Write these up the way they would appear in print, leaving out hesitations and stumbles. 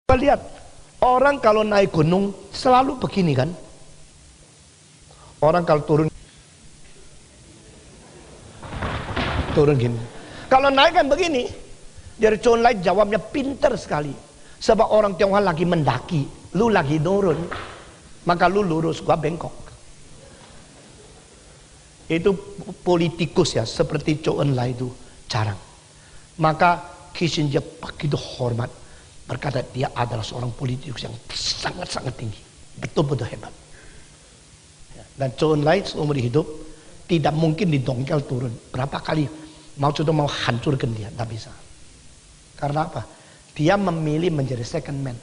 Lihat, orang kalau naik gunung selalu begini kan? Orang kalau turun gini. Kalau naik kan begini. Jadi Chon Lai jawabnya pinter sekali. Sebab orang Tionghoa lagi mendaki, lu lagi turun, maka lu lurus, gua bengkok. Itu politikus ya, seperti Chon Lai itu jarang. Maka Kissinger begitu hormat, berkata dia adalah seorang politikus yang sangat-sangat tinggi, betul-betul hebat. Dan Chon Lai seumur hidup tidak mungkin didongkel turun. Berapa kali Mao Zedong mau hancurkan dia, tidak bisa. Karena apa? Dia memilih menjadi second man.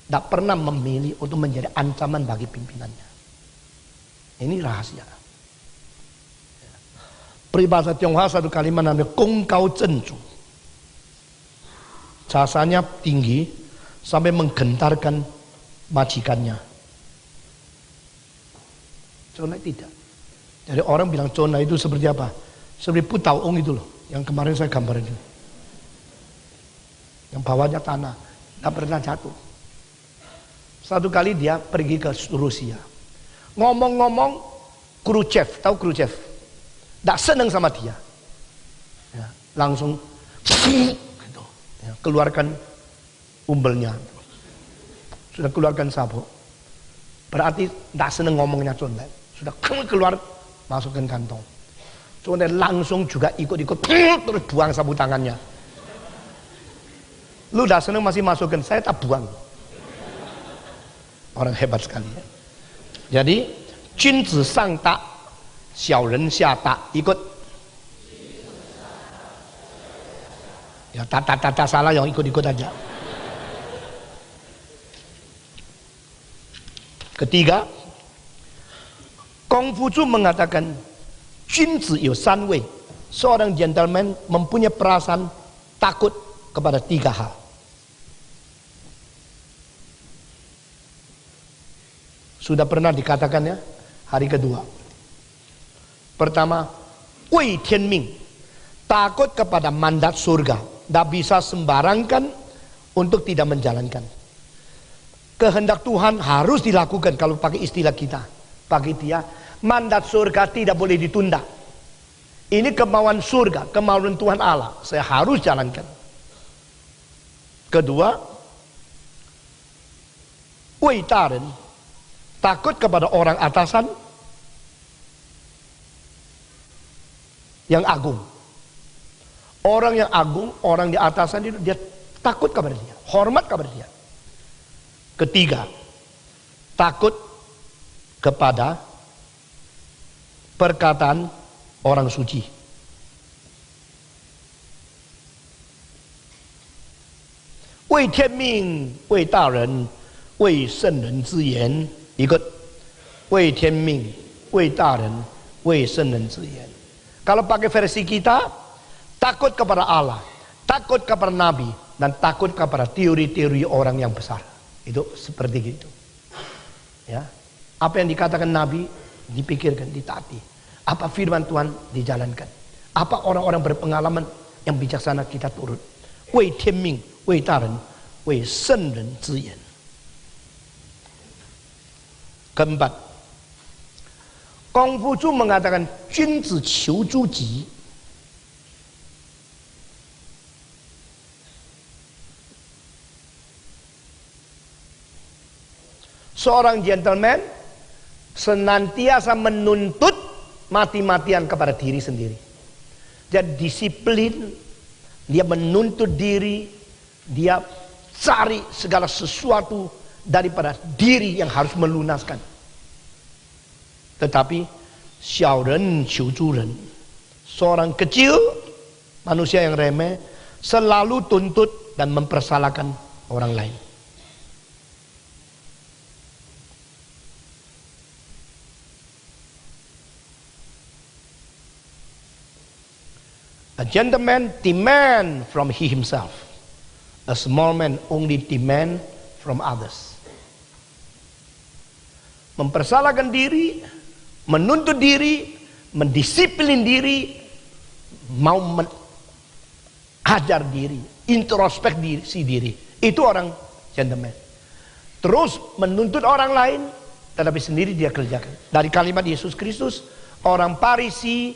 Tidak pernah memilih untuk menjadi ancaman bagi pimpinannya. Ini rahasia. Peribahasa Tionghoa satu kalimat namanya Gong Gao Zhen Zhu. Jasanya tinggi sampai menggentarkan majikannya. Chon Lai tidak. Jadi orang bilang Chon Lai itu seperti apa? Seperti Pu Taoong itu loh, yang kemarin saya gambarin itu. Yang bawahnya tanah, tidak pernah jatuh. Satu kali dia pergi ke Rusia. Ngomong-ngomong, Khrushchev, tahu Khrushchev? Tidak senang sama dia. Ya, langsung gitu, ya, keluarkan umbelnya. Sudah keluarkan sabuk. Berarti tidak senang ngomongnya Chon Lai. Sudah keluar, masukkan kantong. Chon Lai langsung juga ikut-ikut terus buang sapu tangannya. Lu udah seneng masih masukkan, saya tak buang. Orang hebat sekali ya. Jadi君子上大，小人下大，ikut. Ya tak salah, yang ikut-ikut aja. Ketiga, Konghucu mengatakan 君子有三位, seorang gentleman mempunyai perasaan takut kepada tiga hal. Sudah pernah dikatakan ya, hari kedua. Pertama, Wei Tianming, takut kepada mandat surga. Tidak bisa sembarangkan untuk tidak menjalankan. Kehendak Tuhan harus dilakukan. Kalau pakai istilah kita, bagi dia, mandat surga tidak boleh ditunda. Ini kemauan surga, kemauan Tuhan Allah. Saya harus jalankan. Kedua, Wei Daren, takut kepada orang atasan yang agung. Orang yang agung, orang di atasan itu dia takut kepada dia, hormat kepada dia. Ketiga, takut kepada perkataan orang suci. Wei Tianming, Wei Daren, Wei Shen Ren Zhi Yan. Ikut. Wei Tianming, Wei Daren, Wei Shen Ren Zhi Yan. Kalau pakai versi kita, takut kepada Allah, takut kepada Nabi, dan takut kepada teori-teori orang yang besar. Itu seperti gitu. Ya. Apa yang dikatakan Nabi dipikirkan, ditaati. Apa firman Tuhan dijalankan. Apa orang-orang berpengalaman yang bijaksana kita turut. Wei Tianming, Wei Daren, Wei Shen Ren Zhi Yan. Keempat, Konghucu mengatakan 君子求诸己. Seorang gentleman senantiasa menuntut mati-matian kepada diri sendiri. Dia disiplin, dia menuntut diri, dia cari segala sesuatu daripada diri yang harus melunaskan. Tetapi xiao ren qiu zhu ren, seorang kecil, manusia yang remeh, selalu tuntut dan mempersalahkan orang lain. A gentleman demand from he himself. A small man only demand from others. Mempersalahkan diri, menuntut diri, mendisiplin diri, mau mengajar diri, introspek diri, Itu orang gentleman. Terus menuntut orang lain, tetapi sendiri dia kerjakan. Dari kalimat Yesus Kristus, orang Farisi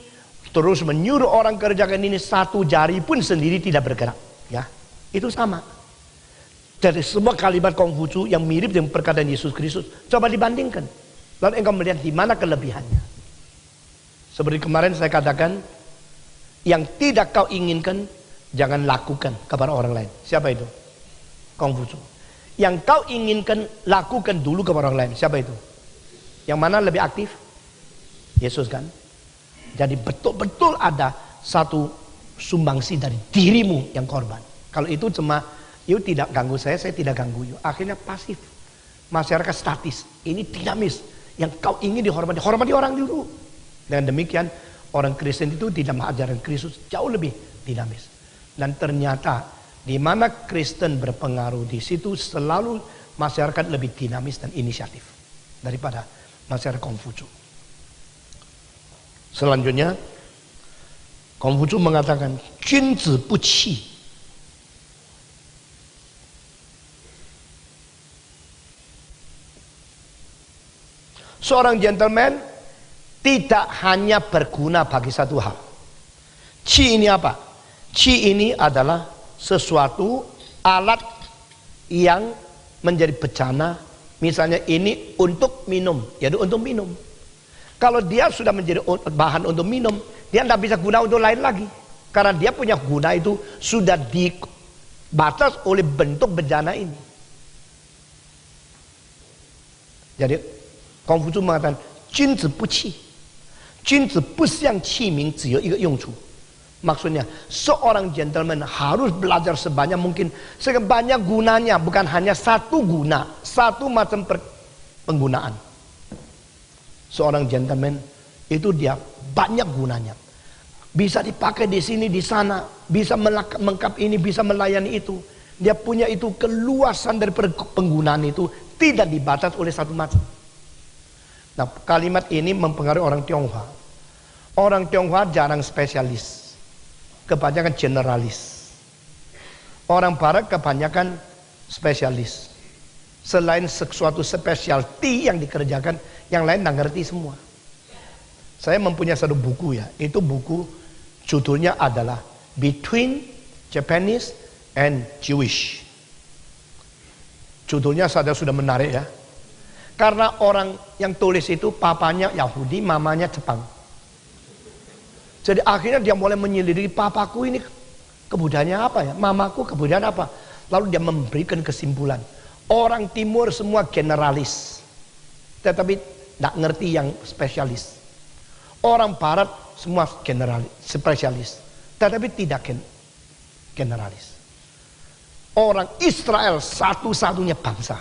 terus menyuruh orang kerjakan ini, satu jari pun sendiri tidak bergerak. Ya, itu sama. Dari semua kalimat Konghucu yang mirip dengan perkataan Yesus Kristus, coba dibandingkan. Lalu engkau melihat di mana kelebihannya. Seperti kemarin saya katakan, yang tidak kau inginkan, jangan lakukan kepada orang lain. Siapa itu? Konghucu. Yang kau inginkan, lakukan dulu kepada orang lain. Siapa itu? Yang mana lebih aktif? Yesus kan? Jadi betul-betul ada satu sumbangsi dari dirimu yang korban. Kalau itu cuma, you tidak ganggu saya tidak ganggu you. Akhirnya pasif. Masyarakat statis. Ini dinamis. Yang kau ingin dihormati, hormati orang dulu. Dengan demikian, orang Kristen itu tidak mengajarkan Kristus jauh lebih dinamis. Dan ternyata, di mana Kristen berpengaruh, di situ selalu masyarakat lebih dinamis dan inisiatif daripada masyarakat Konghucu. Selanjutnya, Konghucu mengatakan, Junzi bu qi. Seorang gentleman tidak hanya berguna bagi satu hal. Qi ini apa? Qi ini adalah sesuatu alat yang menjadi bencana. Misalnya ini untuk minum, jadi untuk minum. Kalau dia sudah menjadi bahan untuk minum, dia tidak bisa guna untuk lain lagi. Karena dia punya guna itu sudah dibatas oleh bentuk bencana ini. Jadi Konghucu mengatakan, Junzi bu qi. Junzi bu xiang qi ming只有一个用处. Maksudnya, seorang gentleman harus belajar sebanyak mungkin. Sebanyak gunanya, bukan hanya satu guna. Satu macam penggunaan. Seorang gentleman, itu dia banyak gunanya. Bisa dipakai di sini, di sana. Bisa melengkap ini, bisa melayani itu. Dia punya itu keluasan dari penggunaan itu. Tidak dibatas oleh satu macam. Nah, kalimat ini mempengaruhi orang Tionghoa. Orang Tionghoa jarang spesialis. Kebanyakan generalis. Orang Barat kebanyakan spesialis. Selain sesuatu specialty yang dikerjakan, yang lain tidak ngerti semua. Saya mempunyai satu buku ya. Itu buku judulnya adalah Between Japanese and Jewish. Judulnya saja sudah menarik ya. Karena orang yang tulis itu papanya Yahudi, mamanya Jepang. Jadi akhirnya dia mulai menyelidiki, papaku ini kebudayaannya apa ya, mamaku kebudayaan apa. Lalu dia memberikan kesimpulan. Orang Timur semua generalis, tetapi tidak ngerti yang spesialis. Orang Barat semua generalis, spesialis, tetapi tidak generalis. Orang Israel satu-satunya bangsa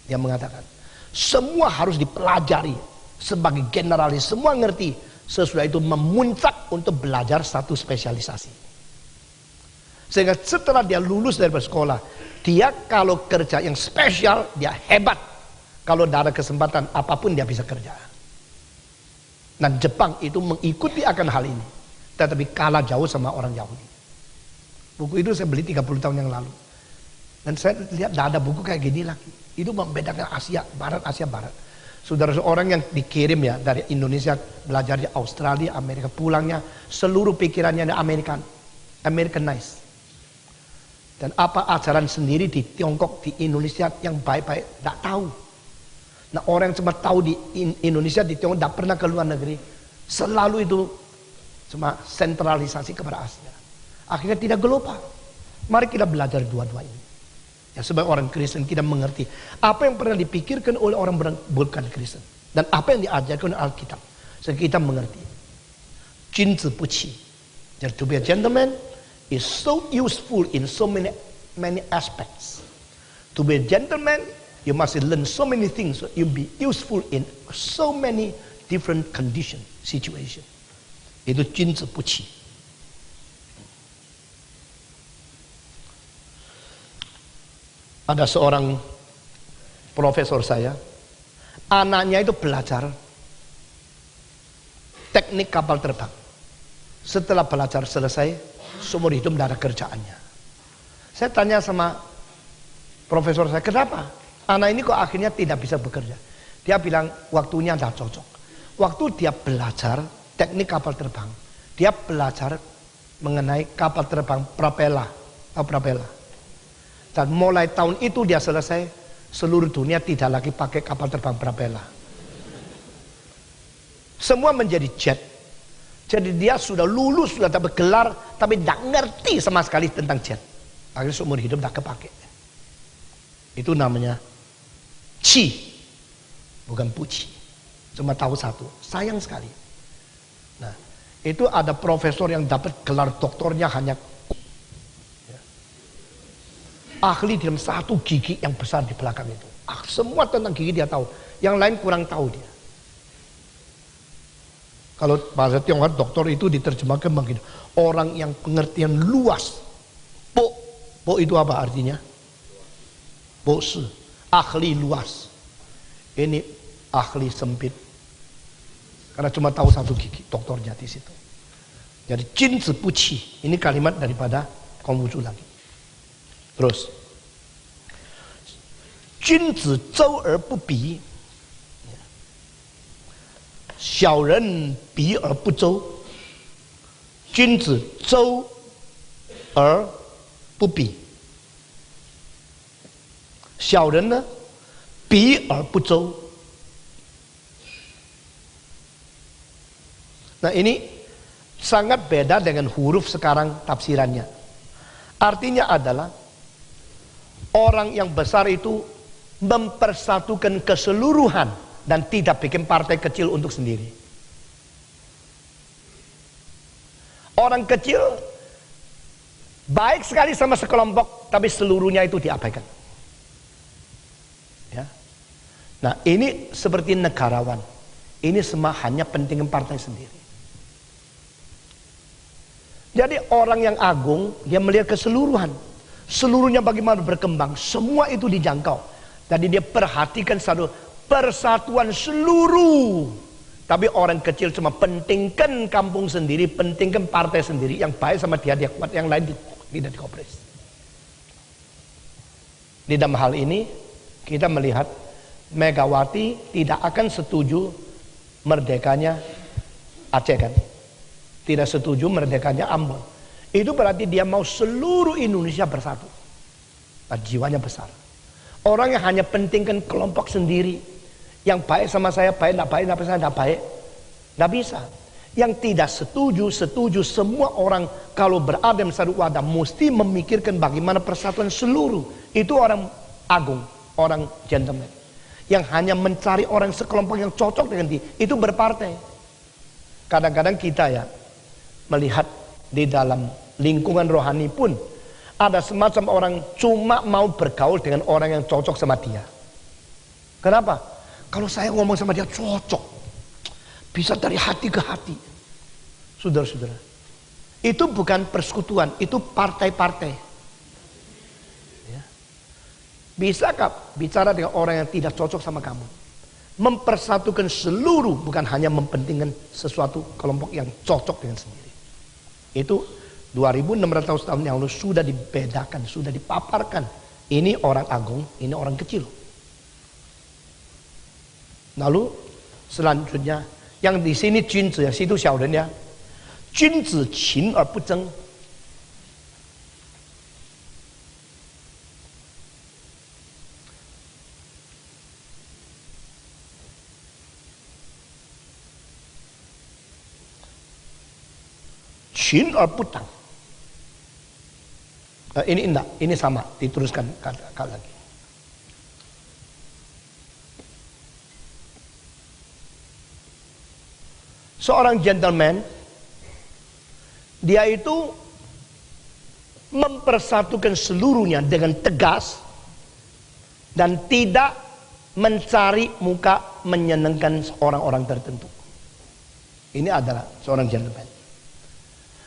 yang mengatakan, semua harus dipelajari sebagai generalis, semua ngerti. Sesudah itu memuncak untuk belajar satu spesialisasi. Sehingga setelah dia lulus dari sekolah, dia kalau kerja yang spesial, dia hebat. Kalau tidak ada kesempatan, apapun dia bisa kerja. Dan Jepang itu mengikuti akan hal ini. Tetapi kalah jauh sama orang Yahudi. Buku itu saya beli 30 tahun yang lalu. Dan saya lihat tidak ada buku kayak gini lagi. Itu membedakan Asia Barat, Asia Barat. Saudara seorang yang dikirim ya dari Indonesia, belajar di Australia, Amerika, pulangnya seluruh pikirannya ada Americanized. Dan apa ajaran sendiri di Tiongkok, di Indonesia yang baik-baik, tidak tahu. Nah, orang yang cuma tahu di Indonesia, di Tiongkok, tidak pernah ke luar negeri. Selalu itu cuma sentralisasi kepada Asia. Akhirnya tidak global. Mari kita belajar dua-dua ini. Ya, sebagai orang Kristen kita mengerti apa yang pernah dipikirkan oleh orang bukan Kristen. Dan apa yang diajarkan oleh Alkitab. Sehingga kita mengerti. Junzi bu qi. Jadi to be a gentleman is so useful in so many aspects. To be a gentleman, you must learn so many things. So you'll be useful in so many different condition, situation. Itu Junzi bu qi. Ada seorang profesor saya, anaknya itu belajar teknik kapal terbang. Setelah belajar selesai, seumur hidup tidak ada kerjaannya. Saya tanya sama Profesor saya, kenapa? Anak ini kok akhirnya tidak bisa bekerja? Dia bilang waktunya tidak cocok. Waktu dia belajar teknik kapal terbang, dia belajar mengenai kapal terbang propela. Dan mulai tahun itu dia selesai, seluruh dunia tidak lagi pakai kapal terbang propela. Semua menjadi jet. Jadi dia sudah lulus, sudah dapat gelar, tapi tidak ngerti sama sekali tentang jet. Akhirnya seumur hidup tidak kepake. Itu namanya Ci, bukan Puci. Cuma tahu satu, sayang sekali. Nah, itu ada profesor yang dapat gelar doktornya hanya ahli dalam satu gigi yang besar di belakang itu. Semua tentang gigi dia tahu, yang lain kurang tahu dia. Kalau bahasa Tionghoa doktor itu diterjemahkan begini, orang yang pengertian luas. Po itu apa artinya? Bosi, ahli luas. Ini ahli sempit. Karena cuma tahu satu gigi, doktornya di situ. Jadi Jin Zi Bu Qi, ini kalimat daripada Konghucu lagi. Terus, Jun Zi Zhou Er Bu Bi, 小人比而不周，君子周而不比。小人呢，比而不周。Nah ini sangat beda dengan huruf sekarang tafsirannya. Artinya adalah orang yang besar itu mempersatukan keseluruhan dan tidak bikin partai kecil untuk sendiri. Orang kecil baik sekali sama sekelompok, tapi seluruhnya itu diabaikan. Ya. Nah ini seperti negarawan. Ini semua hanya pentingin partai sendiri. Jadi orang yang agung, dia melihat keseluruhan. Seluruhnya bagaimana berkembang, semua itu dijangkau. Jadi dia perhatikan satu persatuan seluruh. Tapi orang kecil cuma pentingkan kampung sendiri, pentingkan partai sendiri. Yang baik sama dia kuat, yang lain tidak dikopres. Di dalam hal ini kita melihat Megawati tidak akan setuju merdekanya Aceh kan. Tidak setuju merdekanya Ambon. Itu berarti dia mau seluruh Indonesia bersatu. Nah, jiwanya besar. Orang yang hanya pentingkan kelompok sendiri. Yang baik sama saya baik, tidak baik, sama saya tidak baik. Tidak bisa. Yang tidak setuju semua orang kalau berada di satu wadah mesti memikirkan bagaimana persatuan seluruh. Itu orang agung, orang gentleman. Yang hanya mencari orang sekelompok yang cocok dengan dia. Itu berpartai. Kadang-kadang kita ya melihat di dalam lingkungan rohani pun ada semacam orang cuma mau bergaul dengan orang yang cocok sama dia. Kenapa? Kalau saya ngomong sama dia cocok, bisa dari hati ke hati. Saudara-saudara, itu bukan persekutuan, itu partai-partai. Ya. Bisakah bicara dengan orang yang tidak cocok sama kamu? Mempersatukan seluruh, bukan hanya mempentingkan sesuatu kelompok yang cocok dengan sendiri. Itu 2600 tahun yang lalu sudah dibedakan, sudah dipaparkan. Ini orang agung, ini orang kecil. Lalu selanjutnya yang di sini Junzi ya, situ xiaoren ya. Junzi qin er bu zheng. Qin er bu dang. Ini enggak, ini sama, diteruskan lagi. Seorang gentleman, dia itu mempersatukan seluruhnya dengan tegas dan tidak mencari muka menyenangkan orang-orang tertentu. Ini adalah seorang gentleman.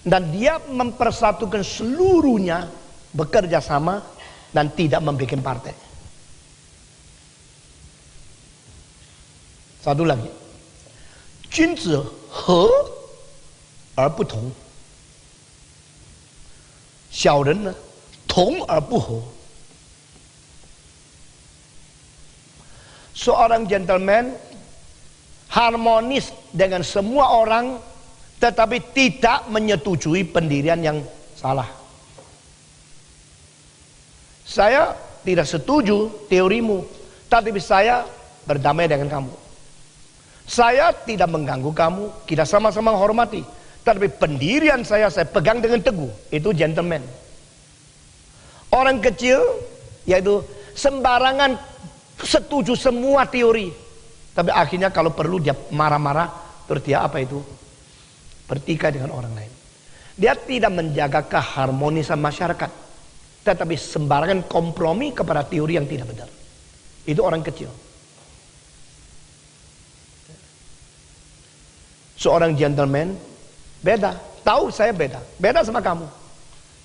Dan dia mempersatukan seluruhnya, bekerja sama dan tidak membuat partai. Satu lagi. 君子和而不同，小人呢同而不和。Seorang gentleman harmonis dengan semua orang, tetapi tidak menyetujui pendirian yang salah. Saya tidak setuju teorimu, tapi saya berdamai dengan kamu. Saya tidak mengganggu kamu, kita sama-sama menghormati. Tapi pendirian saya pegang dengan teguh. Itu gentleman. Orang kecil, yaitu sembarangan setuju semua teori. Tapi akhirnya kalau perlu dia marah-marah, terus dia apa itu? Bertikai dengan orang lain. Dia tidak menjaga keharmonisan masyarakat, tetapi sembarangan kompromi kepada teori yang tidak benar. Itu orang kecil. Seorang gentleman beda. Tahu saya beda. Beda sama kamu.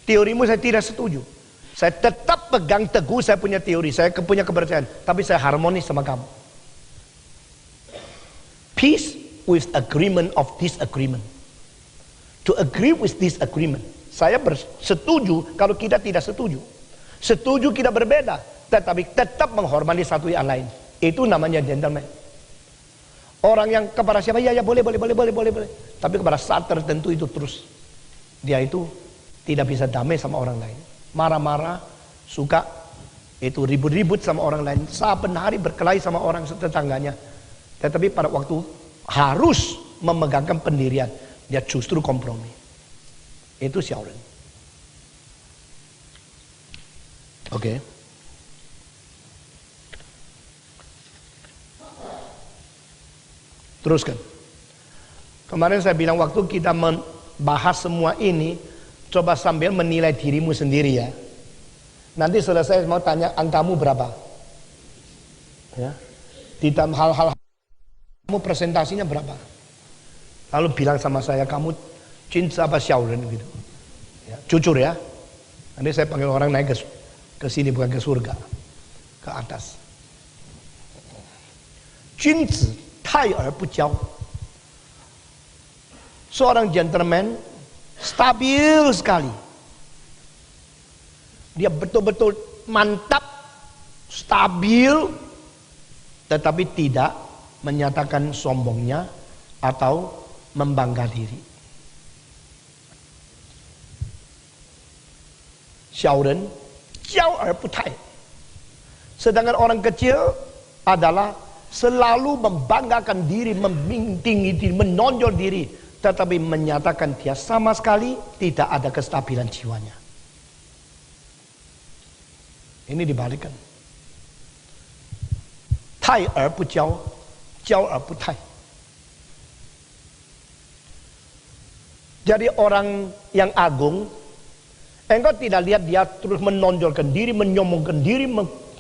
Teorimu saya tidak setuju. Saya tetap pegang teguh saya punya teori. Saya punya kepercayaan. Tapi saya harmonis sama kamu. Peace with agreement of disagreement. To agree with disagreement. Saya bersetuju kalau kita tidak setuju. Setuju kita berbeda. Tetapi tetap menghormati satu yang lain. Itu namanya gentleman. Orang yang kepada siapa, ya boleh. Tapi kepada saat tertentu itu terus. Dia itu tidak bisa damai sama orang lain. Marah-marah, suka itu ribut-ribut sama orang lain. Saben hari berkelahi sama orang tetangganya. Tetapi pada waktu harus memegangkan pendirian, dia justru kompromi. Itu Shaoren. Oke. Teruskan. Kemarin saya bilang waktu kita membahas semua ini, coba sambil menilai dirimu sendiri ya. Nanti selesai mau tanya angkamu berapa. Ya. Di dalam hal-hal kamu presentasinya berapa. Lalu bilang sama saya, kamu cinta apa Shaoren gitu. Ya, jujur ya. Nanti saya panggil orang naik ke sini, bukan ke surga, ke atas. Junzi tai er bu jiao. Seorang gentleman stabil sekali. Dia betul-betul mantap, stabil, tetapi tidak menyatakan sombongnya atau membangga diri. Shaoren jiao er bu tai. Sedangkan orang kecil adalah selalu membanggakan diri, memingtingi diri, menonjol diri, tetapi menyatakan dia sama sekali tidak ada kestabilan jiwanya. Ini dibalikkan. Tai er bu jiao, jiao er bu tai. Jadi orang yang agung, engkau tidak lihat dia terus menonjolkan diri, menyombongkan diri,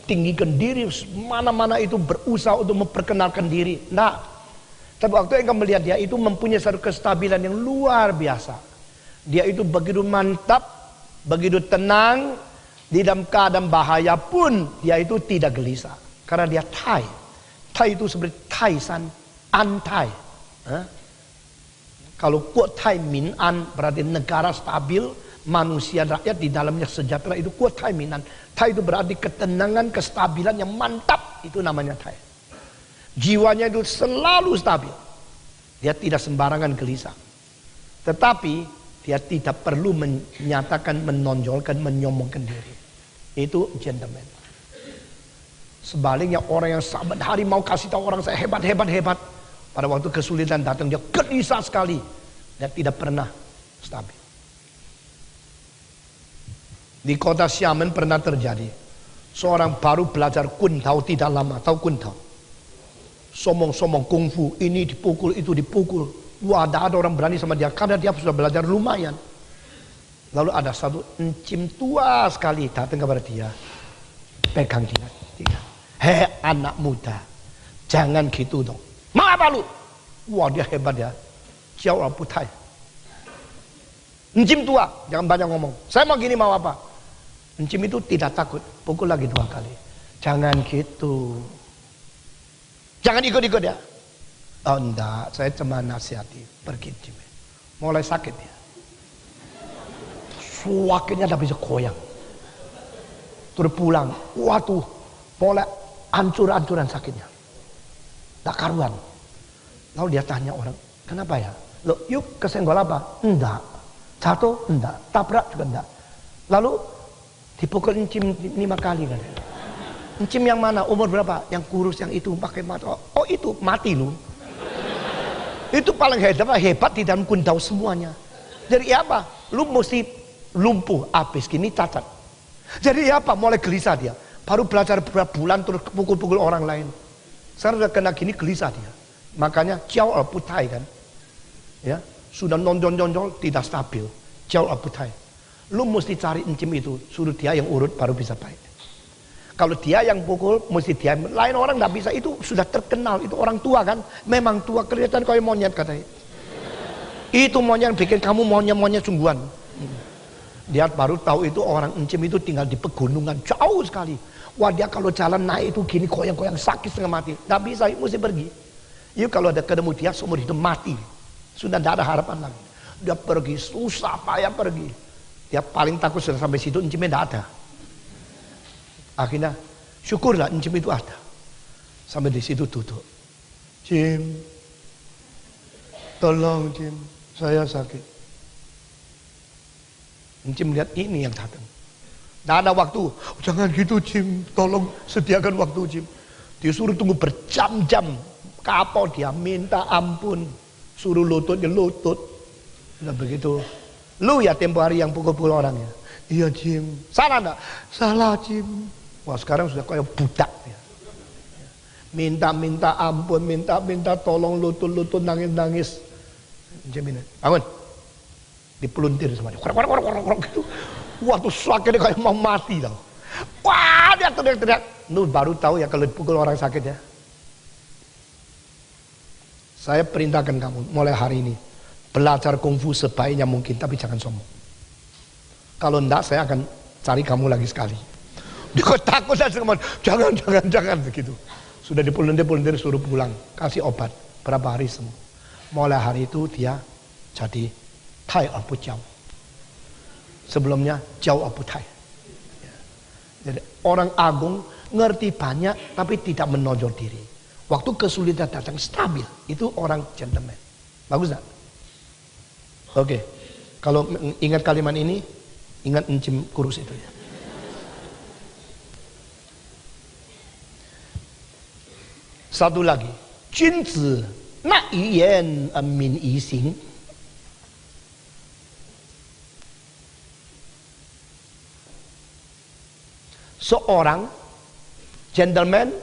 tinggikan diri, mana-mana itu berusaha untuk memperkenalkan diri. Nah, tapi waktu engkau melihat dia itu mempunyai satu kestabilan yang luar biasa. Dia itu begitu mantap, begitu tenang, di dalam keadaan bahaya pun dia itu tidak gelisah. Karena dia tai. Tai itu seperti taisan, antai. Kalau kuat tai min an berarti negara stabil, manusia rakyat di dalamnya sejahtera, itu kuat tai minan. Tai itu berarti ketenangan, kestabilan yang mantap, itu namanya tai. Jiwanya itu selalu stabil. Dia tidak sembarangan gelisah. Tetapi dia tidak perlu menyatakan, menonjolkan, menyombongkan diri. Itu gentleman. Sebaliknya orang yang saban hari mau kasih tahu orang saya hebat. Pada waktu kesulitan datang dia gelisah sekali. Dan tidak pernah stabil. Di kota Xiamen pernah terjadi. Seorang baru belajar Kun Tao tidak lama. Tahu Kun Tao? Sombong-sombong kungfu. Ini dipukul, itu dipukul. Wah, tidak ada orang berani sama dia. Karena dia sudah belajar lumayan. Lalu ada satu encim tua sekali datang kepada dia. Pegang dia. Hei anak muda. Jangan gitu dong. Mau apa lu? Wah, dia hebat ya. Jiao er bu tai. Encim tua, jangan banyak ngomong. Saya mau gini, mau apa? Encim itu tidak takut, pukul lagi 2 kali. Jangan gitu. Jangan ikut-ikut ya. Oh enggak, saya cuma nasihati. Pergi Encim. Mulai sakit ya. Suakinya tidak bisa goyang. Terus pulang, waduh, mulai hancur-hancuran sakitnya. Tak karuan. Lalu dia tanya orang, kenapa ya? Loh, yuk kesenggol apa? Enggak. Jatuh? Enggak. Tabrak juga enggak. Lalu dipukul encim 5 kali kan. Encim yang mana? Umur berapa? Yang kurus, yang itu pakai mata. Oh itu mati lu. Itu paling hebat di dalam kundau semuanya. Jadi apa? Lu mesti lumpuh habis gini cacat. Jadi apa? Mulai gelisah dia. Baru belajar beberapa bulan terus pukul-pukul orang lain. Sekarang udah kena gini gelisah dia. Makanya jauh putai kan. Ya, sudah nonjol-nonjol tidak stabil. Jauh putai. Lu mesti cari encim itu, suruh dia yang urut baru bisa baik. Kalau dia yang pukul, mesti dia. Lain orang nggak bisa, itu sudah terkenal. Itu orang tua kan, memang tua, kelihatan kayak monyet katanya. Itu monyet bikin kamu monyet-monyet sungguhan. Dia baru tahu itu orang encim itu tinggal di pegunungan jauh sekali. Wah dia kalau jalan naik itu gini goyang-goyang sakit setengah mati. Nggak bisa, mesti pergi. Yuk kalau ada ketemu dia seumur hidup mati. Sudah tidak ada harapan lagi. Dia pergi, susah payah pergi. Dia paling takut sudah sampai situ encimnya tidak ada. Akhirnya syukurlah encim itu ada. Sampai di situ duduk. Jim, tolong Jim, saya sakit. Encim lihat ini yang datang. Tidak ada waktu. Jangan gitu Jim, tolong sediakan waktu Jim. Disuruh tunggu berjam-jam. Kapok dia minta ampun. Suruh lututnya lutut. Udah begitu. Lu ya tempo hari yang pukul-pukul orang ya. Iya Jim. Salah enggak? Salah Jim. Wah sekarang sudah kayak budak ya. Minta ampun, minta tolong, lutut nangis. Jim ini. Bangun. Dipeluntir semuanya. Gitu. Wah tuh sakitnya kayak mau mati tau. Wah dia teriak-teriak. Lu baru tahu ya kalau dipukul orang sakit ya. Saya perintahkan kamu mulai hari ini belajar kungfu sebaiknya mungkin, tapi jangan sombong. Kalau enggak saya akan cari kamu lagi sekali. Dia takut dan jangan begitu. Sudah dipeluntir suruh pulang, kasih obat berapa hari semua. Mulai hari itu dia jadi Tai Apu Jiao. Sebelumnya Jiao Apu Tai. Jadi orang agung ngerti banyak tapi tidak menonjol diri. Waktu kesulitan datang stabil, itu orang gentleman. Bagus tak? Oke. Kalau ingat kalimat ini, ingat encim kurus itu ya. Satu lagi, Jun zi na yu yan min yi xing. Seorang gentleman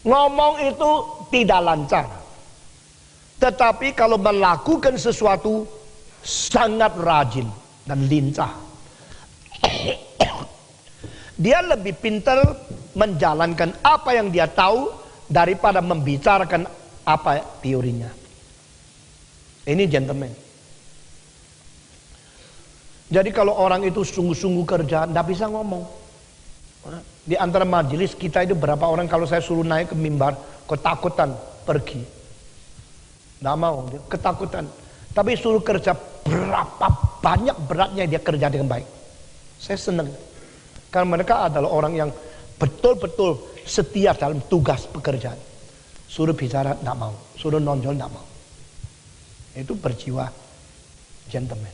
ngomong itu tidak lancar, tetapi kalau melakukan sesuatu sangat rajin dan lincah. Dia lebih pintar menjalankan apa yang dia tahu daripada membicarakan apa teorinya. Ini gentleman. Jadi kalau orang itu sungguh-sungguh kerja, tidak bisa ngomong. Di antara majelis kita itu berapa orang kalau saya suruh naik ke mimbar ketakutan pergi, nggak mau, dia ketakutan. Tapi suruh kerja berapa banyak beratnya dia kerja dengan baik. Saya senang karena mereka adalah orang yang betul-betul setia dalam tugas pekerjaan. Suruh bicara nggak mau, suruh nonjol nggak mau. Itu berjiwa gentleman.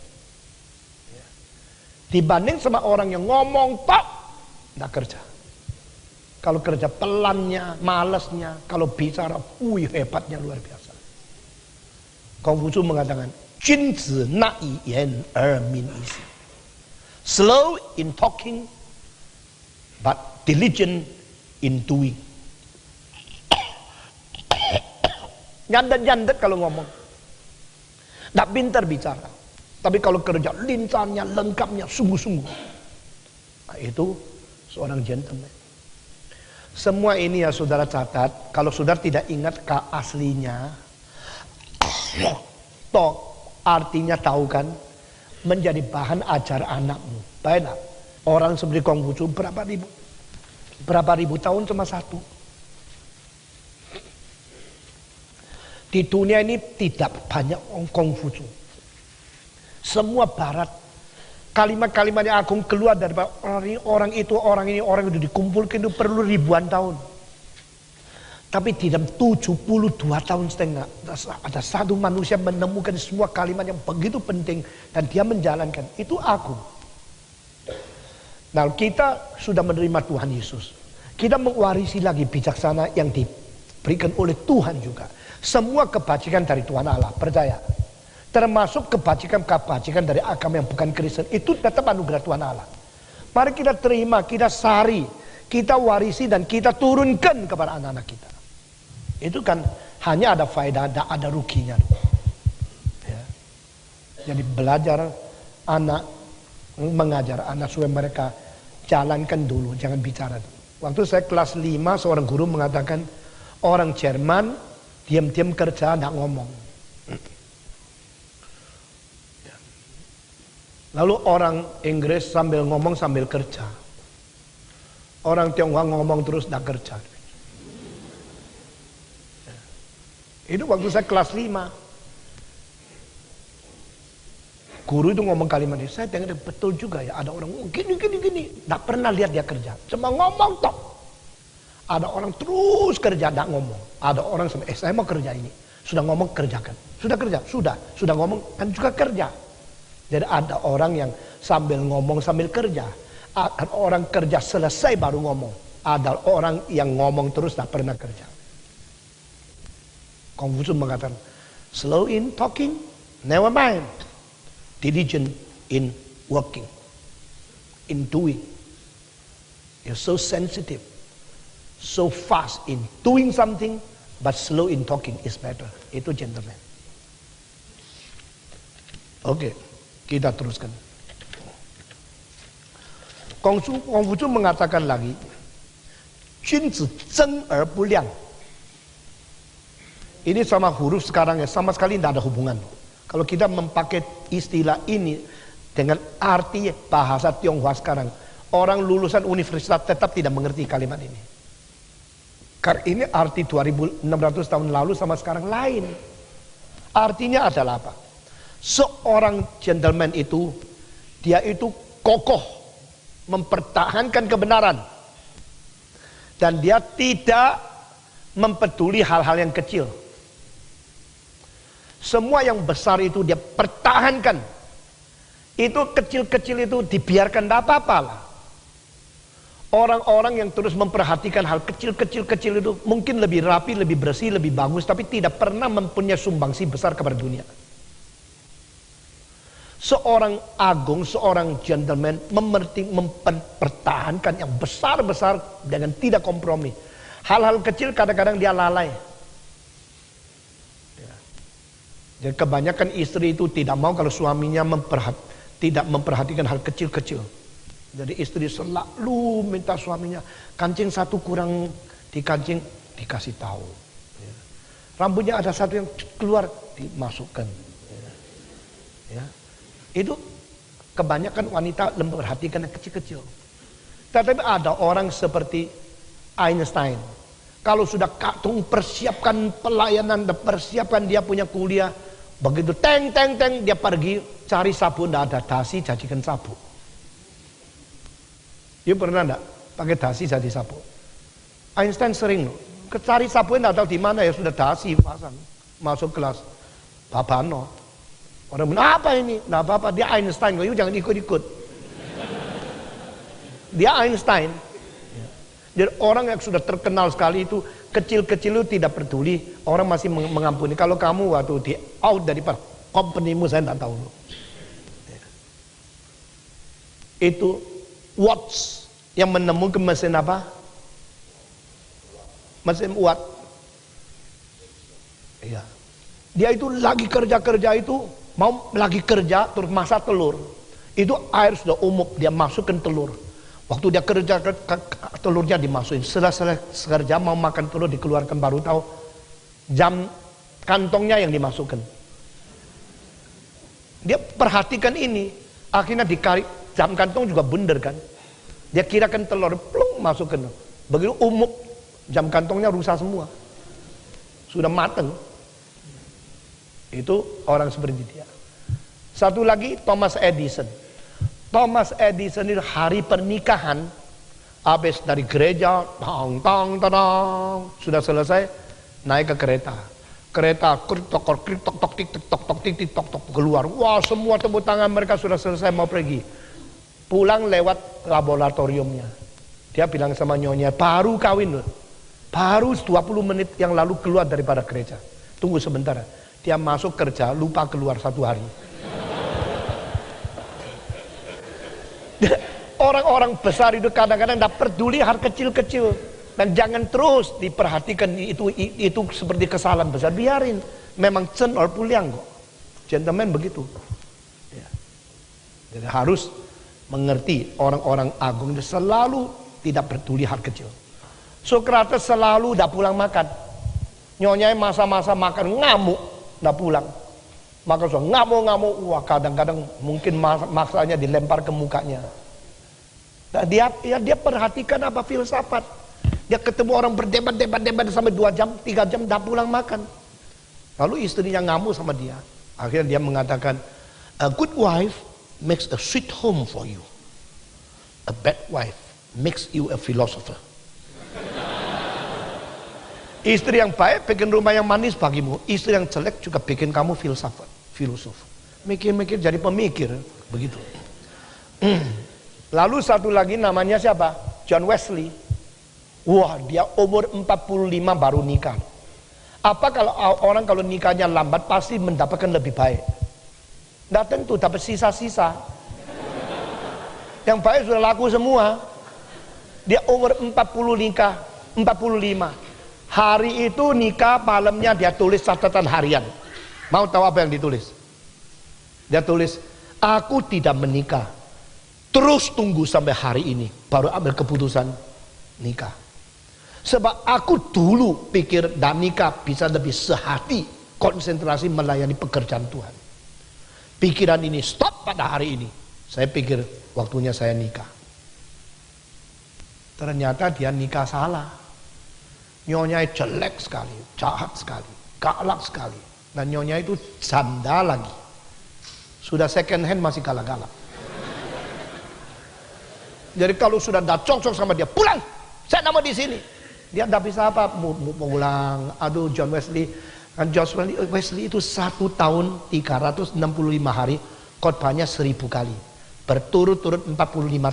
Dibanding sama orang yang ngomong tok nggak kerja. Kalau kerja pelannya, malesnya, kalau bicara, hebatnya luar biasa. Konghucu mengatakan, Jun zi na yi yan min yi xing. Slow in talking, but diligent in doing. Nyandet-nyandet kalau ngomong. Nggak pintar bicara. Tapi kalau kerja, lincahnya, lengkapnya, sungguh-sungguh. Nah, itu seorang gentleman. Semua ini ya saudara catat. Kalau saudara tidak ingat aslinya, toh artinya tahu kan, menjadi bahan ajar anakmu. Baiklah, orang seperti Konghucu berapa ribu tahun cuma satu. Di dunia ini tidak banyak Konghucu. Semua barat, kalimat-kalimat yang agung keluar dari orang ini, orang itu dikumpulkan itu perlu ribuan tahun. Tapi di dalam 72 tahun setengah, ada satu manusia menemukan semua kalimat yang begitu penting dan dia menjalankan. Itu aku. Nah, kita sudah menerima Tuhan Yesus. Kita mewarisi lagi bijaksana yang diberikan oleh Tuhan juga. Semua kebajikan dari Tuhan Allah, percaya. Termasuk kebajikan-kebajikan dari agama yang bukan Kristen, itu tetap anugerah Tuhan Allah. Mari kita terima, kita sari, kita warisi dan kita turunkan kepada anak-anak kita. Itu kan hanya ada faedah, ada ruginya. Ya. Jadi belajar anak, mengajar anak supaya mereka jalankan dulu, jangan bicara dulu. Waktu saya kelas 5, seorang guru mengatakan orang Jerman diam-diam kerja, tidak ngomong. Lalu orang Inggris sambil ngomong sambil kerja. Orang Tionghoa ngomong terus tidak kerja. Itu waktu saya kelas 5. Guru itu ngomong kalimat ini, saya dengar betul juga ya, ada orang gini. Tidak pernah lihat dia kerja, cuma ngomong tok. Ada orang terus kerja, tidak ngomong. Ada orang sampai, saya mau kerja ini. Sudah ngomong, kerjakan. Sudah kerja, sudah ngomong, kan juga kerja. Jadi ada orang yang sambil ngomong sambil kerja. Ada orang kerja selesai baru ngomong. Ada orang yang ngomong terus tidak pernah kerja. Konfusius mengatakan, slow in talking, never mind. Diligent in working, in doing. You're so sensitive, so fast in doing something, but slow in talking is better. Itu gentleman. Oke, kita teruskan. Konfusius mengatakan lagi, 君子真而不亮. Ini sama huruf sekarang ya, sama sekali tidak ada hubungan. Kalau kita memakai istilah ini dengan arti bahasa Tionghoa sekarang, orang lulusan universitas tetap tidak mengerti kalimat ini. Karena ini arti 2600 tahun lalu sama sekarang lain. Artinya adalah apa? Seorang gentleman itu, dia itu kokoh, mempertahankan kebenaran. Dan dia tidak mempeduli hal-hal yang kecil. Semua yang besar itu dia pertahankan. Itu kecil-kecil itu dibiarkan, tidak apa-apa lah. Orang-orang yang terus memperhatikan hal kecil-kecil itu mungkin lebih rapi, lebih bersih, lebih bagus, tapi tidak pernah mempunyai sumbangsi besar kepada dunia. Seorang agung, seorang gentleman mempertahankan yang besar-besar dengan tidak kompromi. Hal-hal kecil kadang-kadang dia lalai. Jadi kebanyakan istri itu tidak mau kalau suaminya tidak memperhatikan hal kecil-kecil. Jadi istri selalu minta suaminya, kancing satu kurang di kancing, dikasih tahu. Rambutnya ada satu yang keluar, dimasukkan. Ya. Itu kebanyakan wanita memperhatikan yang kecil-kecil. Tetapi ada orang seperti Einstein. Kalau sudah persiapkan pelayanan, persiapkan dia punya kuliah, begitu teng dia pergi cari sabun, tidak ada dasi, jadikan sabun. You pernah enggak pakai dasi jadi sabun? Einstein sering loh, cari sabun tidak tahu di mana ya sudah dasi pasang, masuk kelas, babano. Orang bilang apa ini? Tidak apa-apa, dia Einstein, you jangan ikut-ikut. Dia Einstein. Jadi orang yang sudah terkenal sekali itu kecil-kecil itu tidak peduli, orang masih mengampuni. Kalau kamu waktu di out dari company-mu saya tidak tahu. Itu Watts yang menemukan mesin apa? Mesin Watt. Iya. Dia itu lagi kerja itu mau lagi kerja terus masak telur. Itu air sudah umum, dia masukkan telur. Waktu dia kerja, telurnya dimasukin. Setelah kerja mau makan telur dikeluarkan, baru tahu jam kantongnya yang dimasukkan. Dia perhatikan ini, akhirnya dikari jam kantong juga bener kan. Dia kirakan telur, plung masukkan. Begitu umum, jam kantongnya rusak semua. Sudah mateng. Itu orang seperti dia. Satu lagi Thomas Edison. Thomas Edison itu hari pernikahan Habis dari gereja, tong tong tong, sudah selesai, naik ke kereta. Kereta tok keluar. Wah, semua tepuk tangan, mereka sudah selesai mau pergi. Pulang lewat laboratoriumnya. Dia bilang sama nyonya, baru kawin loh. Baru 20 menit yang lalu keluar daripada gereja. Tunggu sebentar. Dia masuk kerja, lupa keluar 1 hari. Orang-orang besar itu kadang-kadang tidak peduli hal kecil-kecil. Dan jangan terus diperhatikan itu seperti kesalahan besar. Biarin. Memang Chen or Puliang kok. Gentleman begitu. Ya. Jadi harus mengerti orang-orang agung itu selalu tidak peduli hal kecil. Sokrates selalu tidak pulang makan. Nyonya masa-masa makan ngamuk, tidak pulang. Maka so ngamuk-ngamuk. Wah, kadang-kadang mungkin maksanya dilempar ke mukanya. Nah, dia perhatikan apa filsafat. Dia ketemu orang berdebat sampai 2 jam, 3 jam dah pulang makan. Lalu istrinya ngamuk sama dia. Akhirnya dia mengatakan, a good wife makes a sweet home for you. A bad wife makes you a philosopher. Istri yang baik bikin rumah yang manis bagimu. Istri yang jelek juga bikin kamu filosof. Mikir-mikir jadi pemikir. Begitu. Lalu satu lagi namanya siapa? John Wesley. Wah, dia umur 45 baru nikah. Apa kalau orang kalau nikahnya lambat pasti mendapatkan lebih baik? Tidak tentu, dapat sisa-sisa. Yang baik sudah laku semua. Dia umur 40 nikah, 45. Hari itu nikah, malamnya dia tulis catatan harian. Mau tahu apa yang ditulis? Dia tulis, aku tidak menikah. Terus tunggu sampai hari ini baru ambil keputusan nikah. Sebab aku dulu pikir dan nikah bisa lebih sehati, konsentrasi melayani pekerjaan Tuhan. Pikiran ini stop pada hari ini. Saya pikir waktunya saya nikah. Ternyata dia nikah salah. Nyonya jelek sekali, jahat sekali, galak sekali. Dan nyonya itu janda lagi. Sudah second hand masih galak-galak. Jadi kalau sudah tidak cocok sama dia, pulang. Saya tidak mau di sini. Dia tidak bisa apa, pulang. Aduh, John Wesley. Kan John Wesley itu 1 tahun 365 hari, khotbahnya 1000 kali. Berturut-turut 45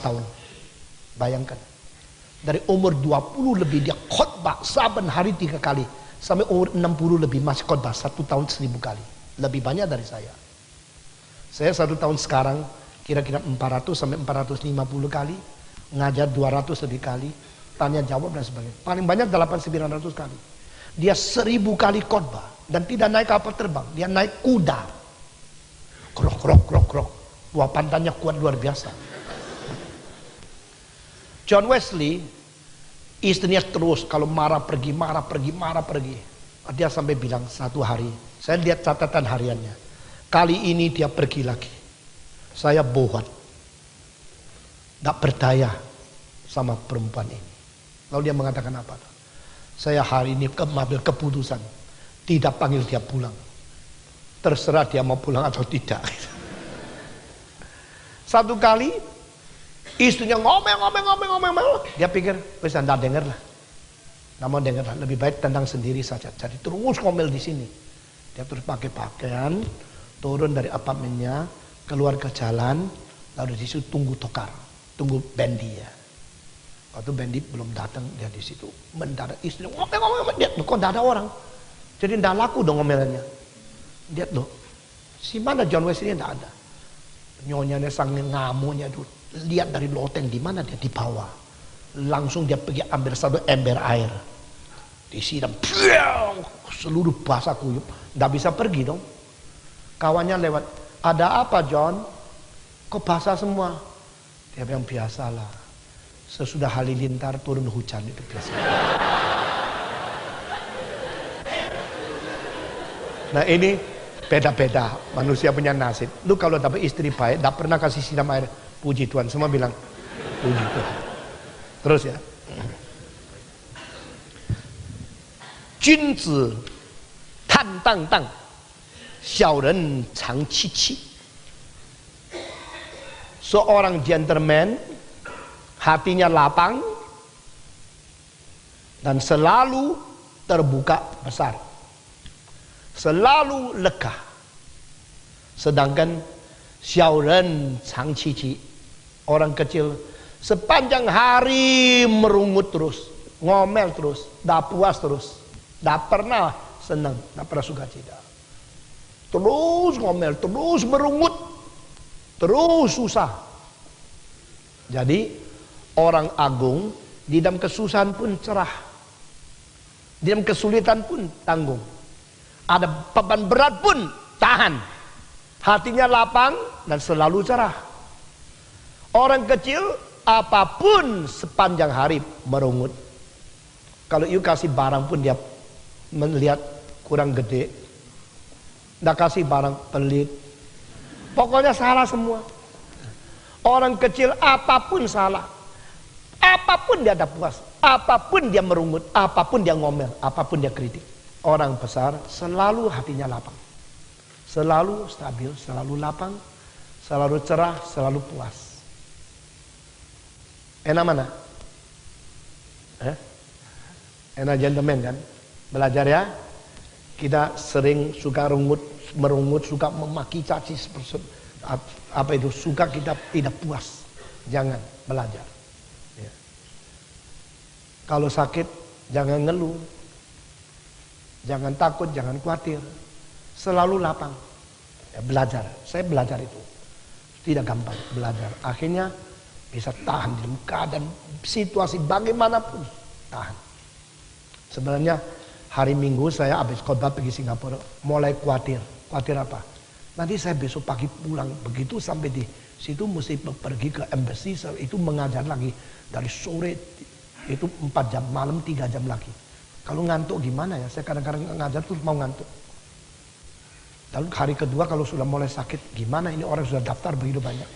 tahun. Bayangkan. Dari umur 20 lebih dia khotbah saben hari 3 kali. Sampai umur 60 lebih masih khotbah 1 tahun 1000 kali. Lebih banyak dari saya. Saya 1 tahun sekarang kira-kira 400 sampai 450 kali. Ngajar 200 lebih kali. Tanya jawab dan sebagainya. Paling banyak 800-900 kali. Dia 1000 kali khotbah. Dan tidak naik kapal terbang. Dia naik kuda. Krok, krok, krok, krok. Wah, pantatnya kuat luar biasa. John Wesley, istrinya terus kalau marah pergi. Dia sampai bilang satu hari, saya lihat catatan hariannya. Kali ini dia pergi lagi. Saya bohong. Tidak berdaya sama perempuan ini. Lalu dia mengatakan apa? Saya hari ini mengambil keputusan. Tidak panggil dia pulang. Terserah dia mau pulang atau tidak. Satu kali istrinya ngomel. Dia pikir, bisa tidak dengar lah. Tidak mau dengar lah. Lebih baik tendang sendiri saja. Jadi terus ngomel di sini. Dia terus pakai pakaian, turun dari apartemennya, keluar ke jalan, lalu di situ tunggu tokar, tunggu bendi ya. Waktu bendi belum datang, dia di situ mendadak istri ngomel, dia kok tidak ada orang. Jadi tidak laku dong ngomelannya. Lihat loh, si mana John Wesley tidak ada. Nyonyanya sang ngamuknya itu, lihat dari loteng di mana dia, di bawah. Langsung dia pergi ambil satu ember air, disiram, seluruh basah kuyup, tidak bisa pergi dong. Kawannya lewat, ada apa John? Kok basah semua? Dia bilang biasalah. Sesudah halilintar turun hujan itu biasa. Nah ini beda-beda manusia punya nasib. Lu kalau dapat istri baik, tidak pernah kasih siram air, puji Tuhan. Semua bilang puji Tuhan. Terus ya. Junzi tan dang dang, xiao ren chang qi qi. Seorang gentleman, hatinya lapang, dan selalu terbuka besar, selalu lega. Sedangkan xiaoren changqiqi, orang kecil sepanjang hari merungut terus, ngomel terus, tidak puas terus, tidak pernah senang, tidak pernah sukacita. Terus ngomel, terus merungut, terus susah. Jadi orang agung di dalam kesusahan pun cerah, di dalam kesulitan pun tanggung, ada beban berat pun tahan, hatinya lapang dan selalu cerah. Orang kecil apapun sepanjang hari merungut. Kalau you kasih barang pun dia melihat kurang gede, nggak kasih barang pelit, pokoknya salah semua. Orang kecil apapun salah, apapun dia tidak puas, apapun dia merungut, apapun dia ngomel, apapun dia kritik. Orang besar selalu hatinya lapang, selalu stabil, selalu lapang, selalu cerah, selalu puas. Enak mana? Enak gentleman kan? Belajar ya. Kita sering suka merungut, suka memaki caci, apa itu, suka kita tidak puas. Jangan, belajar ya. Kalau sakit jangan ngeluh, jangan takut, jangan khawatir, selalu lapang ya. Belajar, saya belajar itu tidak gampang belajar, akhirnya bisa tahan dalam keadaan situasi bagaimanapun, tahan. Sebenarnya hari Minggu saya habis khotbah pergi Singapura, mulai khawatir apa? Nanti saya besok pagi pulang, begitu sampai di situ mesti pergi ke embassy, itu mengajar lagi dari sore itu 4 jam, malam 3 jam lagi. Kalau ngantuk gimana ya? Saya kadang-kadang ngajar terus mau ngantuk. Lalu hari kedua kalau sudah mulai sakit, gimana ini, orang sudah daftar begitu banyak.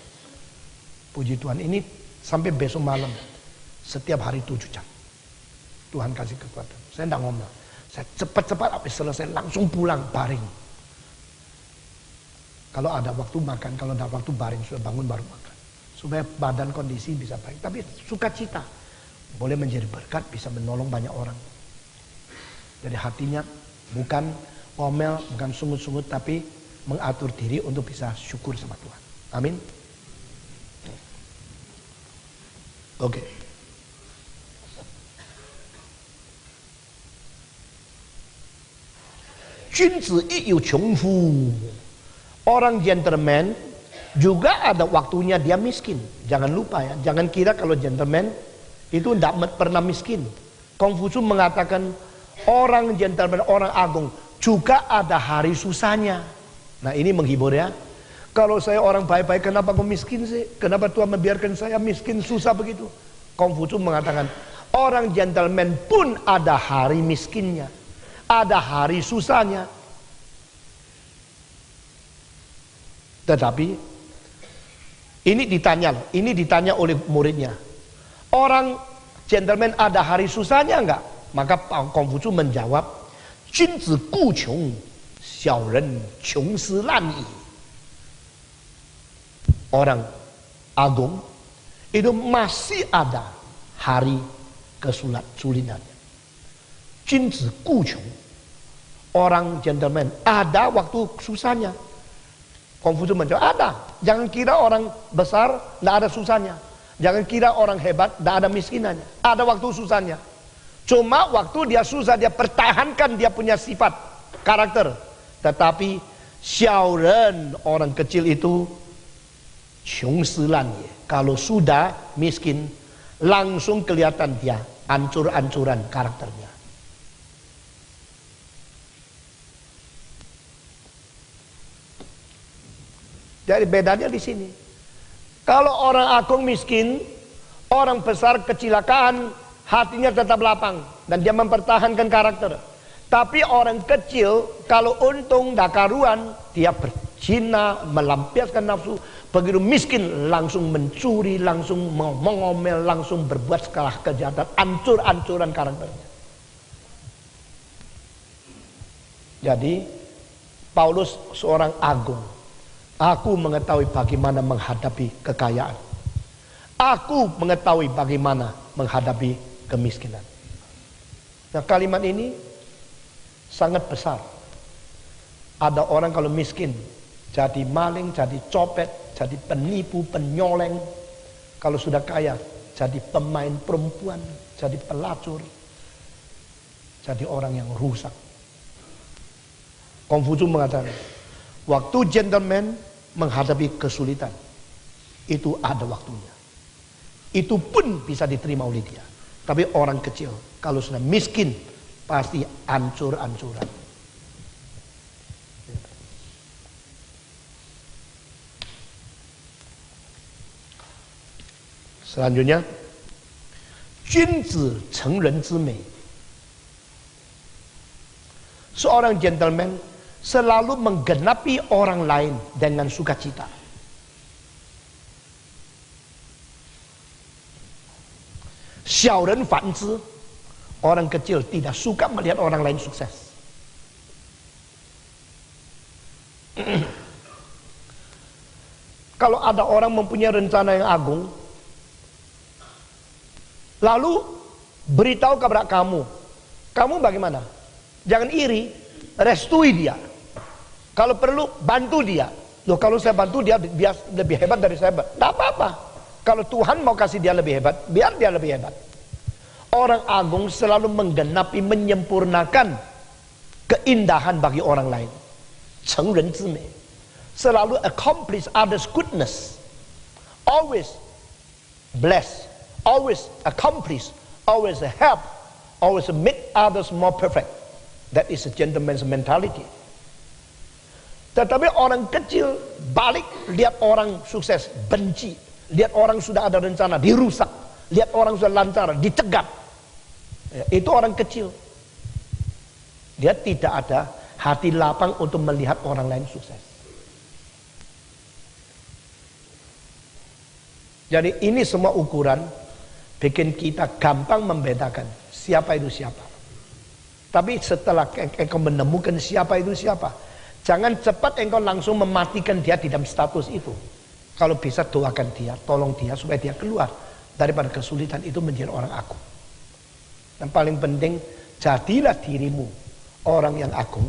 Puji Tuhan, ini sampai besok malam setiap hari 7 jam. Tuhan kasih kekuatan. Saya tidak ngomel. Saya cepat-cepat habis selesai langsung pulang baring. Kalau ada waktu makan, kalau ada waktu baring, sudah bangun baru makan. Supaya badan kondisi bisa baik. Tapi sukacita boleh menjadi berkat, bisa menolong banyak orang. Jadi hatinya bukan ngomel, bukan sungut-sungut, tapi mengatur diri untuk bisa syukur sama Tuhan. Amin. Oke. Junzi yi you chongfu. Orang gentleman juga ada waktunya dia miskin. Jangan lupa ya, jangan kira kalau gentleman itu tidak pernah miskin. Kongfucu mengatakan orang gentleman, orang agung juga ada hari susahnya. Nah ini menghibur ya. Kalau saya orang baik-baik, kenapa kau miskin sih? Kenapa Tuhan membiarkan saya miskin susah begitu? Kongfucu mengatakan orang gentleman pun ada hari miskinnya, ada hari susahnya. Tetapi ini ditanya oleh muridnya. Orang gentleman ada hari susahnya enggak? Maka Kongfucu menjawab, Junzi gu qiong, xiaoren qiong si lan yi. Orang agung itu masih ada hari kesulitannya. Junzi gu qiong, orang gentleman ada waktu susahnya. Kongfucu menjawab, ada. Jangan kira orang besar tidak ada susahnya. Jangan kira orang hebat tidak ada miskinannya. Ada waktu susahnya. Cuma waktu dia susah, dia pertahankan dia punya sifat, karakter. Tetapi xiaoren, orang kecil itu qiong si lan ye. Kalau sudah miskin, langsung kelihatan dia hancur-hancuran karakternya. Jadi bedanya di sini. Kalau orang agung miskin, orang besar kecelakaan, hatinya tetap lapang dan dia mempertahankan karakter. Tapi orang kecil kalau untung dakaruan, dia berzina, melampiaskan nafsu. Begitu miskin langsung mencuri, langsung mengomel, langsung berbuat segala kejahatan, hancur-hancuran karakternya. Jadi Paulus seorang agung. Aku mengetahui bagaimana menghadapi kekayaan. Aku mengetahui bagaimana menghadapi kemiskinan. Nah, kalimat ini sangat besar. Ada orang kalau miskin jadi maling, jadi copet, jadi penipu, penyoleng. Kalau sudah kaya jadi pemain perempuan, jadi pelacur, jadi orang yang rusak. Konghucu mengatakan, waktu gentleman menghadapi kesulitan, itu ada waktunya. Itu pun bisa diterima oleh dia. Tapi orang kecil, kalau sudah miskin, pasti hancur-hancuran. Selanjutnya, Junzi Cheng Ren Zhi Mei. Seorang gentleman selalu menggenapi orang lain dengan sukacita. Xiao Ren Fan Zhi, orang kecil tidak suka melihat orang lain sukses. Kalau ada orang mempunyai rencana yang agung, lalu beritahu kepada kamu, kamu bagaimana? Jangan iri, restui dia. Kalau perlu bantu dia. Loh, kalau saya bantu dia lebih hebat dari saya, tidak apa-apa. Kalau Tuhan mau kasih dia lebih hebat, biar dia lebih hebat. Orang agung selalu menggenapi, menyempurnakan keindahan bagi orang lain. Cheng Ren Zhi Mei, selalu accomplish others' goodness, always bless, always accomplish, always help, always make others more perfect. That is a gentleman's mentality. Tetapi orang kecil balik, lihat orang sukses, benci. Lihat orang sudah ada rencana, dirusak. Lihat orang sudah lancar, dicegat. Ya, itu orang kecil. Dia tidak ada hati lapang untuk melihat orang lain sukses. Jadi ini semua ukuran bikin kita gampang membedakan siapa itu siapa. Tapi setelah engkau menemukan siapa itu siapa, jangan cepat engkau langsung mematikan dia di dalam status itu. Kalau bisa doakan dia, tolong dia supaya dia keluar daripada kesulitan itu menjadi orang agung. Dan paling penting, jadilah dirimu orang yang agung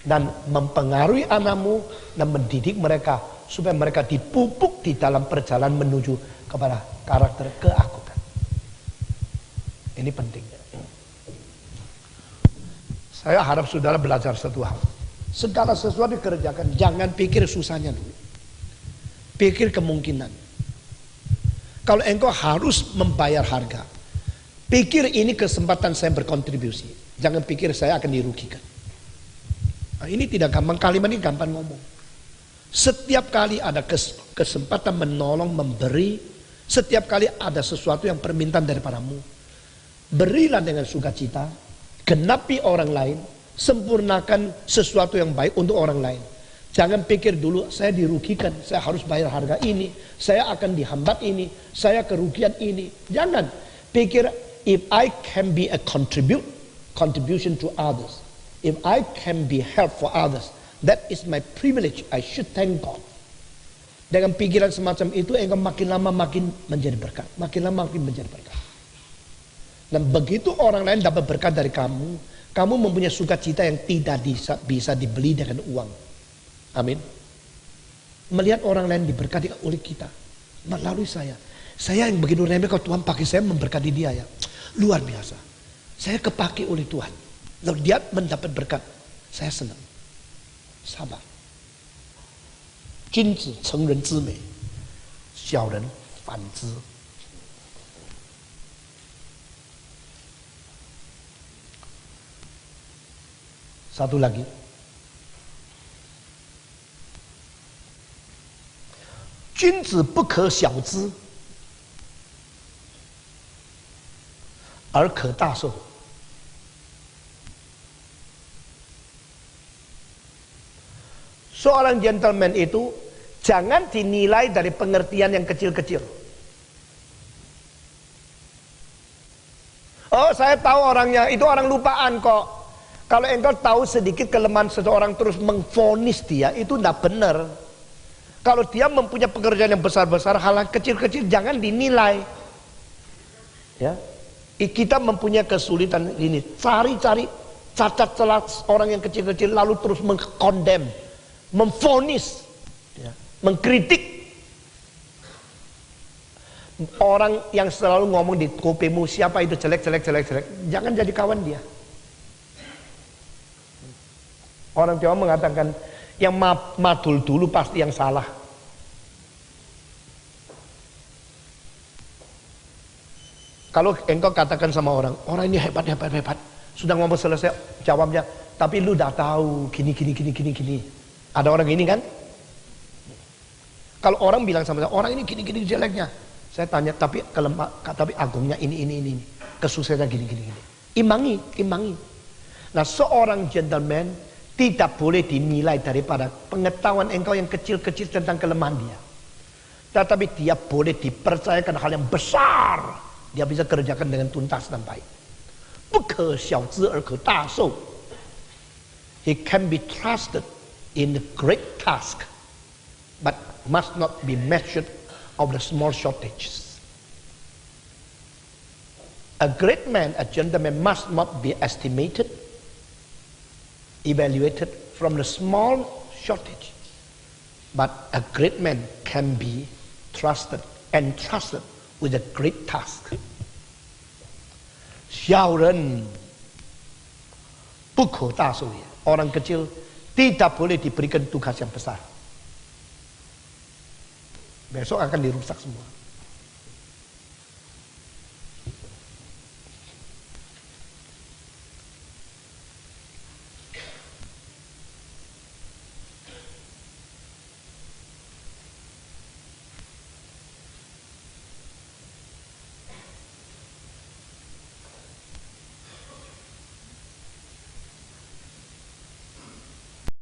dan mempengaruhi anakmu dan mendidik mereka supaya mereka dipupuk di dalam perjalanan menuju kepada karakter keagungan. Ini penting. Saya harap saudara belajar satu hal. Segala sesuatu dikerjakan, jangan pikir susahnya dulu. Pikir kemungkinan. Kalau engkau harus membayar harga, pikir ini kesempatan saya berkontribusi. Jangan pikir saya akan dirugikan. Nah, ini tidak gampang, kalimat ini gampang ngomong. Setiap kali ada kesempatan menolong, memberi, setiap kali ada sesuatu yang permintaan daripadamu, berilah dengan sukacita, genapi orang lain, sempurnakan sesuatu yang baik untuk orang lain. Jangan pikir dulu saya dirugikan, saya harus bayar harga ini, saya akan dihambat ini, saya kerugian ini. Jangan pikir, if I can be a contribution to others, if I can be help for others, that is my privilege, I should thank God. Dengan pikiran semacam itu, engkau makin lama makin menjadi berkat, makin lama makin menjadi berkat. Dan begitu orang lain dapat berkat dari kamu, kamu mempunyai sukacita yang tidak bisa dibeli dengan uang. Amin. Melihat orang lain diberkati oleh kita melalui saya yang begitu remeh, kalau Tuhan pakai saya memberkati dia, ya luar biasa. Saya kepake oleh Tuhan, lalu dia mendapat berkat, saya senang. Sabar. Junzi Cheng Ren Zhi Mei, Xiao Ren Fan Zhi. Satu lagi, Junzi不可小之，而可大受。Seorang gentleman itu jangan dinilai dari pengertian yang kecil-kecil. Oh, saya tahu orangnya, itu orang lupaan kok. Kalau engkau tahu sedikit kelemahan seseorang terus mengvonis dia, itu tidak benar. Kalau dia mempunyai pekerjaan yang besar-besar, hal kecil-kecil jangan dinilai. Ya. Kita mempunyai kesulitan ini, cari-cari cacat celah orang yang kecil-kecil, lalu terus mengkondem, memvonis, ya, mengkritik. Orang yang selalu ngomong di kupingmu, siapa itu jelek, jangan jadi kawan dia. Orang Jawa mengatakan, yang madul dulu pasti yang salah. Kalau engkau katakan sama orang ini hebat, sudah ngomong selesai jawabnya, tapi lu udah tahu gini. Ada orang ini kan? Kalau orang bilang sama saya, orang ini gini jeleknya, saya tanya, tapi agungnya ini, kesuksesannya gini. Imbangi. Nah, seorang gentleman tidak boleh dinilai daripada pengetahuan engkau yang kecil-kecil tentang kelemahan dia. Tetapi dia boleh dipercayakan hal yang besar. Dia bisa kerjakan dengan tuntas dan baik. He can be trusted in the great task, but must not be measured of the small shortages. A great man, a gentleman, must not be evaluated from the small shortage, but a great man can be entrusted with a great task. 小人不可大受也. Orang kecil tidak boleh diberikan tugas yang besar. Besok akan dirusak semua.